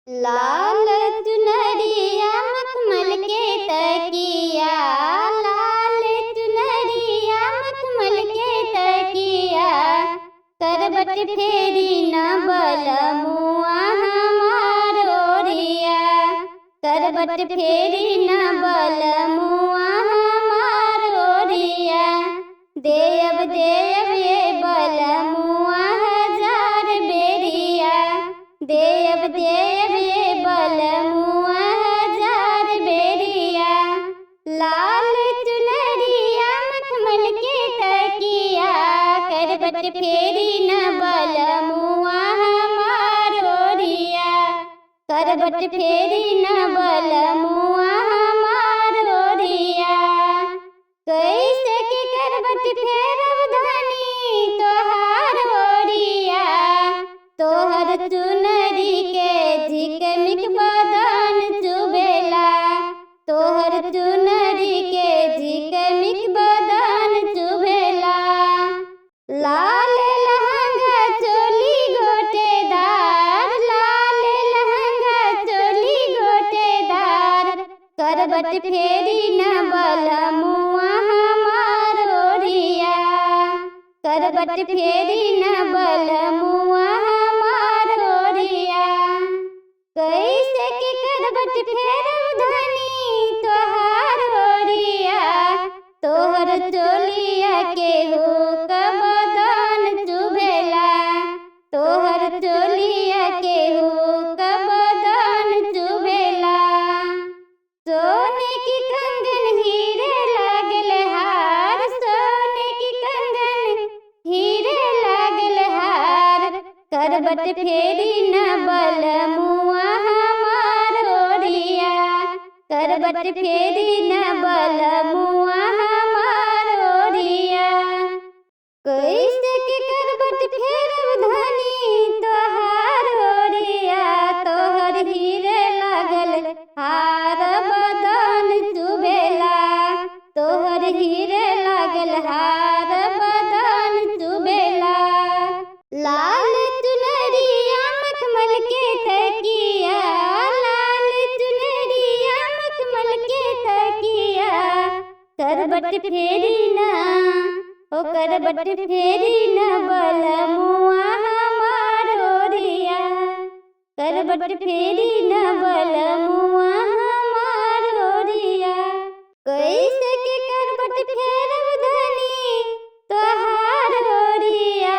लाल चुनरिया मखमल के तकिया, लाल चुनरिया मखमल के तकिया, करबट फेरी न बलमुआ हमार ओरिया, करबट फेरी न बलमुआ हमार ओरिया, देव देव ये बलमुआ हजार बेरिया, देव देव ये बलमुआ हजार बेरिया, लाल चुनरिया मखमल के तकिया, करबट फेरी न बलमुआ हमार ओरिया, करबट फेरी न बलमुआ हमार ओरिया, कैसे के करबट फेरब धनी तोहार ओरिया, तोहर चुनरी के झिकमिक बदन चुबेला, तोहर चुनरी के झिकमिक बदन चुबेला, लाल लहंगा चोली गोटेदार, लाल लहंगा चोली गोटेदार, करबट फेरी न बलमुआ हमार ओरिया, करबट फेरी न बलमुआ हमार ओरिया, कैसे के करबट फेरब धनी तोहार ओरिया, तोहर चोलिया के हुक बदन चुबेला, तोहर चोलिया के हुक बदन चुबेला, सोने की कंगन हीरे लागल हार, सोने की कंगन हीरे लागल हार, करबट फेरी न बलमुआ हमार ओरिया, करबट फेरी न बलमुआ हमार ओरिया, कैसे के करबट फेरब धनी तोहार ओरिया, तोहर हीरे लागल हार बदन चुबेला, तोहर हीरे लागल हार बदन चुबेला, लाल चुनरिया मखमल के तकिया, लाल चुनरिया मखमल के तकिया, करबट फेरी न ओ करबट फेरी न बलमुआ हमार ओरिया, करबट फेरी न बलमुआ हमार ओरिया, कैसे के करबट फेरब धनी तोहार ओरिया,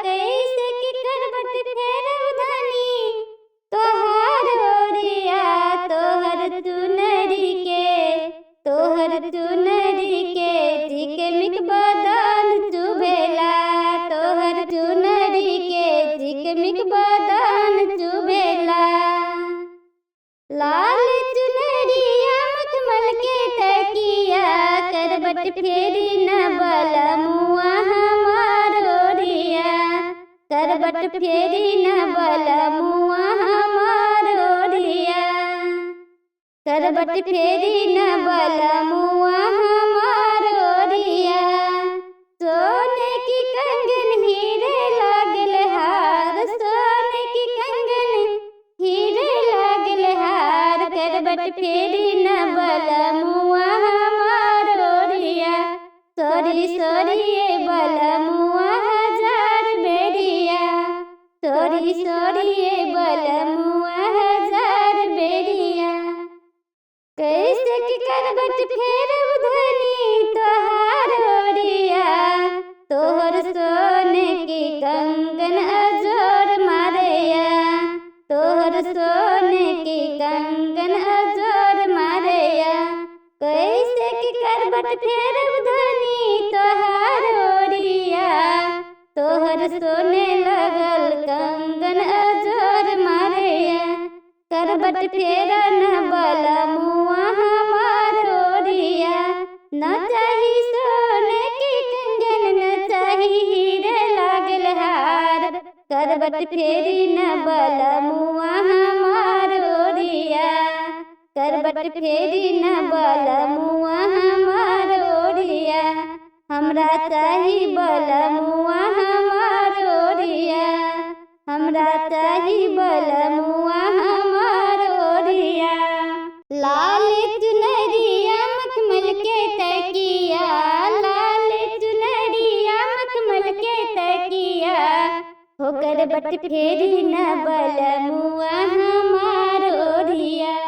कैसे के करबट फेरब धनी तोहार ओरिया, तोहर चुनरी के झिकमिक बदन चुबेला, तोहर चुनरी के झिकमिक बदन चुबेला, लाल चुनरिया मखमल के तकिया, करबट फेरी न बलमुआ हमार ओरिया, करबट फेरी न बलमुआ हमार ओरिया, करबट फेरी न बलमुआ हमार ओरिया, सोने की कंगन हीरे लागल हार, सोने की कंगन हीरे लागल हार, करबट फेरी न बलमुआ हमार ओरिया, सोरी सोरी ये बलमुआ हजार बेरिया, सोरी सोरी ये बलमुआ हजार बेरिया, कैसे के करबट फेरब धनी तोहार ओरिया, तोहर सोने की कंगन अजोर मारेया, तोहर सोने की कंगन अजोर मारेया, कैसे के करबट फेरब धनी तोहार ओरिया, तोहर सोने लगल कंगन अजोर मारेया, करबट फेरा न बलमुआ हमार ओरिया, न चाही सोने की कंगन न चाही हीरे लागल हार, करबट फेरी न बलमुआ हमार ओरिया, करबट फेरी न बलमुआ हमार ओरिया, हमरा चाही बलमुआ हमार ओरिया, हमरा चाही बलमुआ हमार करबट फेरी न बलमुआ हमारो रिया।